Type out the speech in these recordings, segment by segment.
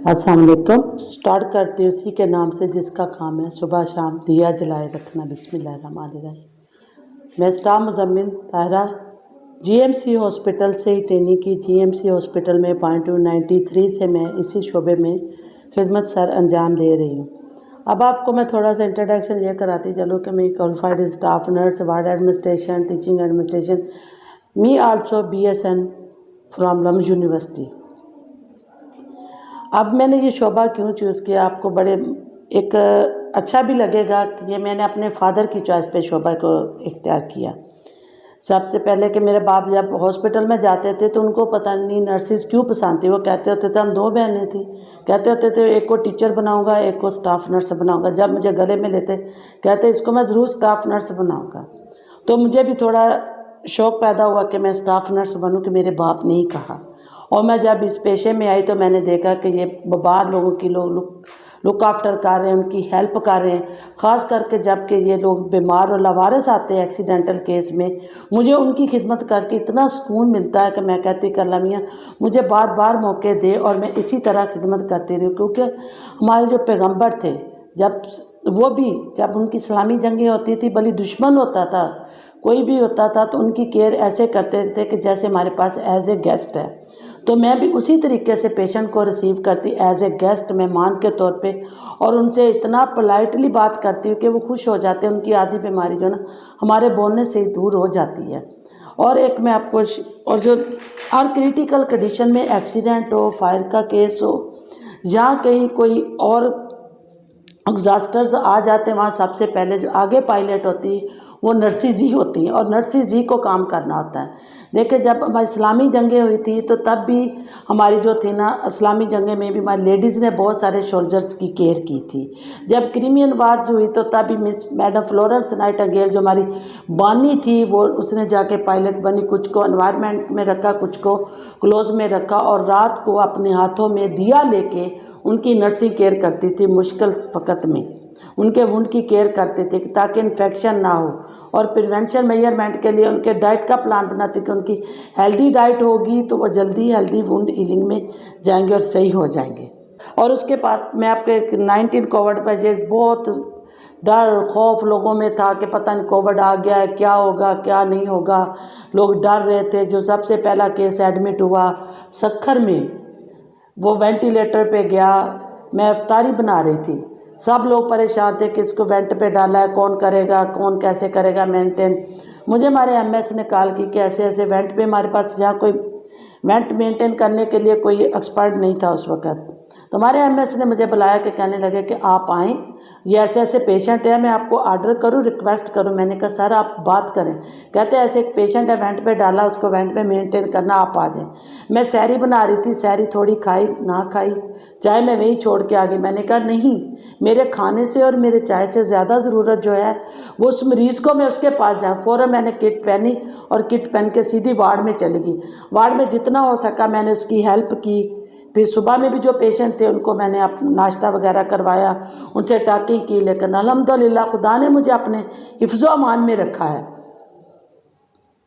अस्सलाम वालेकुम। स्टार्ट करती हूँ उसी के नाम से जिसका काम है सुबह शाम दिया जलाए रखना। बिस्मिल्लाहिर्रहमानिर्रहीम। मैं staff Muzammil Tahira GMC hospital से ही ट्रेनिंग की। जीएमसी हॉस्पिटल में 93 से मैं इसी शोबे में खिदमत सर अंजाम दे रही हूँ। अब आपको मैं थोड़ा सा इंट्रोडक्शन ये कराती चलो कि मैं qualified staff nurse, ward administration, teaching administration, me also BSN from LUMS university. अब मैंने ये शोबा क्यों चूज़ किया, आपको बड़े एक अच्छा भी लगेगा कि ये मैंने अपने फादर की चॉइस पे शोबा को इख्तियार किया। सबसे पहले कि मेरे बाप जब हॉस्पिटल में जाते थे तो उनको पता नहीं नर्सिस क्यों पसंद थी। वो कहते होते थे, हम 2 बहनें थी, कहते होते थे एक को टीचर बनाऊंगा, एक को स्टाफ नर्स बनाऊंगा। जब मुझे गले में लेते कहते इसको मैं ज़रूर स्टाफ नर्स बनाऊंगा। तो मुझे भी थोड़ा शौक़ पैदा हुआ कि मैं स्टाफ नर्स बनूँ कि मेरे बाप ने ही कहा। और मैं जब इस पेशे में आई तो मैंने देखा कि ये बाहर लोगों की लुक आफ्टर कर रहे हैं, उनकी हेल्प कर रहे हैं। ख़ास करके जब कि ये लोग बीमार और लावारिस आते हैं एक्सीडेंटल केस में, मुझे उनकी खिदमत करके इतना सुकून मिलता है कि मैं कहती कि अल्लाह मियां मुझे बार बार मौके दे और मैं इसी तरह खिदमत करती रही। क्योंकि हमारे जो पैगम्बर थे जब उनकी इस्लामी जंगें होती थी, भली दुश्मन होता था, कोई भी होता था तो उनकी केयर ऐसे करते थे कि जैसे हमारे पास एज ए गेस्ट है। तो मैं भी उसी तरीके से पेशेंट को रिसीव करती एज ए गेस्ट, मेहमान के तौर पे, और उनसे इतना पोलाइटली बात करती हूँ कि वो खुश हो जाते हैं। उनकी आधी बीमारी जो ना हमारे बोलने से ही दूर हो जाती है। और एक मैं आपको और जो हर क्रिटिकल कंडीशन में एक्सीडेंट हो, फायर का केस हो, या कहीं कोई और डिजास्टर्स आ जाते हैं, वहाँ सबसे पहले जो आगे पायलट होती है वो नर्सिस ही होती हैं और नर्सिस ही को काम करना होता है। देखिए जब हमारी इस्लामी जंगें हुई थी तो तब भी हमारी जो थी ना इस्लामी जंगें में भी हमारी लेडीज़ ने बहुत सारे सोल्जर्स की केयर की थी। जब क्रिमियन वार्स हुई तो तब भी मिस मैडम फ्लोरेंस नाइटिंगेल जो हमारी बानी थी वो उसने जाके पायलट बनी। कुछ को एनवायरनमेंट में रखा, कुछ को क्लोज में रखा, और रात को अपने हाथों में दिया लेके उनकी नर्सिंग केयर करती थी। मुश्किल वक़्त में उनके वुंड की केयर करते थे ताकि इन्फेक्शन ना हो, और प्रिवेंशन मेजरमेंट के लिए उनके डाइट का प्लान बनाते कि उनकी हेल्दी डाइट होगी तो वो जल्दी हेल्दी वुंड हीलिंग में जाएंगे और सही हो जाएंगे। और उसके बाद मैं आपके 19 कोविड पर जो बहुत डर खौफ लोगों में था कि पता नहीं कोविड आ गया है, क्या होगा क्या नहीं होगा, लोग डर रहे थे। जो सबसे पहला केस एडमिट हुआ सक्खर में, वो वेंटिलेटर पे गया, मैं इफ्तारी बना रही थी, सब लोग परेशान थे कि इसको वेंट पे डाला है, कौन करेगा, कौन कैसे करेगा मेंटेन। मुझे हमारे MS ने कॉल की कि ऐसे ऐसे वेंट पे हमारे पास जहाँ कोई वेंट मेंटेन करने के लिए कोई एक्सपर्ट नहीं था उस वक़्त। तो हमारे MS ने मुझे बुलाया कि कहने लगे कि आप आएँ, ये ऐसे ऐसे पेशेंट है, मैं आपको ऑर्डर करूँ, रिक्वेस्ट करूँ। मैंने कहा सर आप बात करें। कहते ऐसे एक पेशेंट है वेंट पे डाला, उसको वेंट पे मेंटेन करना, आप आ जाएँ। मैं सहरी बना रही थी, सहरी थोड़ी खाई ना खाई, चाय मैं वहीं छोड़ के आ गई। मैंने कहा नहीं, मेरे खाने से और मेरे चाय से ज़्यादा ज़रूरत जो है वो उस मरीज़ को मैं उसके पास जाऊँ। फ़ौरन मैंने किट पहनी और किट पहन के सीधी वार्ड में चली गई। वार्ड में जितना हो सका मैंने उसकी हेल्प की। फिर सुबह में भी जो पेशेंट थे उनको मैंने नाश्ता वगैरह करवाया, उनसे टाकिंग की। लेकिन अल्हम्दुलिल्लाह खुदा ने मुझे अपने हिफ्ज़ो अमान में रखा है।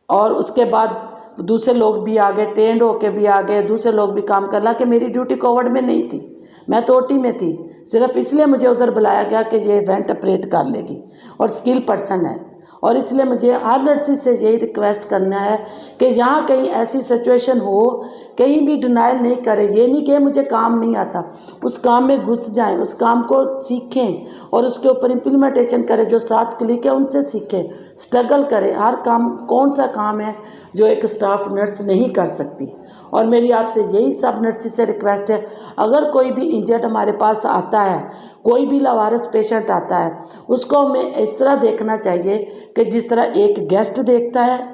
और उसके बाद दूसरे लोग भी आ गए, ट्रेंड होके भी आ गए, दूसरे लोग भी काम करना कि मेरी ड्यूटी कोविड में नहीं थी, मैं तो OT में थी। सिर्फ इसलिए मुझे उधर बुलाया गया कि ये वेंट ऑपरेट कर लेगी और स्किल पर्सन है। और इसलिए मुझे हर नर्सिस से यही रिक्वेस्ट करना है कि यहाँ कहीं ऐसी सिचुएशन हो, कहीं भी डिनाइल नहीं करें। ये नहीं कि मुझे काम नहीं आता, उस काम में घुस जाएं, उस काम को सीखें और उसके ऊपर इम्प्लीमेंटेशन करें। जो 7 क्लिक है उनसे सीखें, स्ट्रगल करें। हर काम कौन सा काम है जो एक स्टाफ नर्स नहीं कर सकती। और मेरी आपसे यही सब नर्सिस से रिक्वेस्ट है, अगर कोई भी इंजर्ड हमारे पास आता है, कोई भी लावारिस पेशेंट आता है, उसको हमें इस तरह देखना चाहिए कि जिस तरह एक गेस्ट देखता है।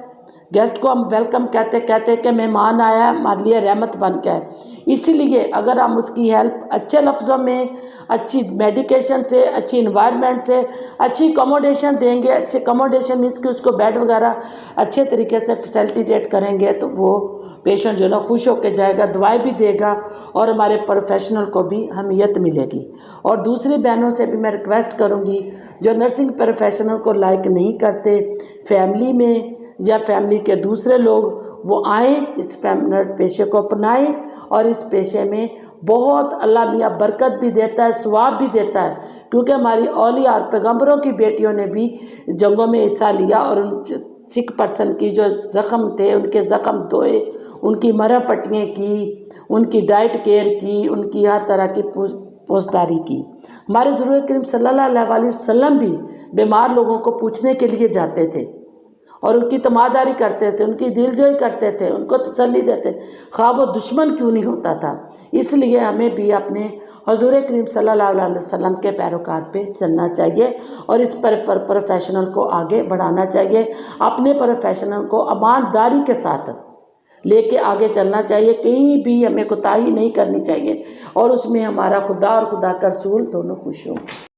गेस्ट को हम वेलकम कहते कि मेहमान आया है हमारे लिए रहमत बन के है। इसीलिए अगर हम उसकी हेल्प अच्छे लफ्ज़ों में, अच्छी मेडिकेशन से, अच्छी इन्वायरमेंट से, अच्छी अकोमोडेशन देंगे, अच्छे अकोमोडेशन मीन्स कि उसको बेड वगैरह अच्छे तरीके से फैसिलिटेट करेंगे तो वो पेशेंट जो है ना खुश होकर जाएगा, दवाई भी देगा और हमारे प्रोफेशनल को भी अहमियत मिलेगी। और दूसरी बहनों से भी मैं रिक्वेस्ट करूँगी जो नर्सिंग प्रोफेशनल को लाइक नहीं करते, फैमिली में या फैमिली के दूसरे लोग, वो आएँ, इस पेशे को अपनाएं और इस पेशे में بہت اللہ میاں برکت بھی دیتا ہے، ثواب بھی دیتا ہے، کیونکہ ہماری اولیاء اور پیغمبروں کی بیٹیوں نے بھی جنگوں میں حصہ لیا اور ان سکھ پرسن کی جو زخم تھے ان کے زخم دھوئے، ان کی مرہم پٹیاں کی، ان کی ڈائٹ کیئر کی، ان کی ہر طرح کی پوسداری کی۔ ہمارے حضور کریم صلی اللہ علیہ وسلم بھی بیمار لوگوں کو پوچھنے کے لیے جاتے تھے اور ان کی تماداری کرتے تھے، ان کی دل جوئی کرتے تھے، ان کو تسلی دیتے، خواہ وہ دشمن کیوں نہیں ہوتا تھا۔ اس لیے ہمیں بھی اپنے حضور کریم صلی اللہ علیہ وسلم کے پیروکار پہ چلنا چاہیے اور اس پروفیشنل کو آگے بڑھانا چاہیے، اپنے پروفیشنل کو ایمانداری کے ساتھ لے کے آگے چلنا چاہیے، کہیں بھی ہمیں کوتاہی نہیں کرنی چاہیے اور اس میں ہمارا خدا اور خدا کا رسول دونوں خوش ہوں۔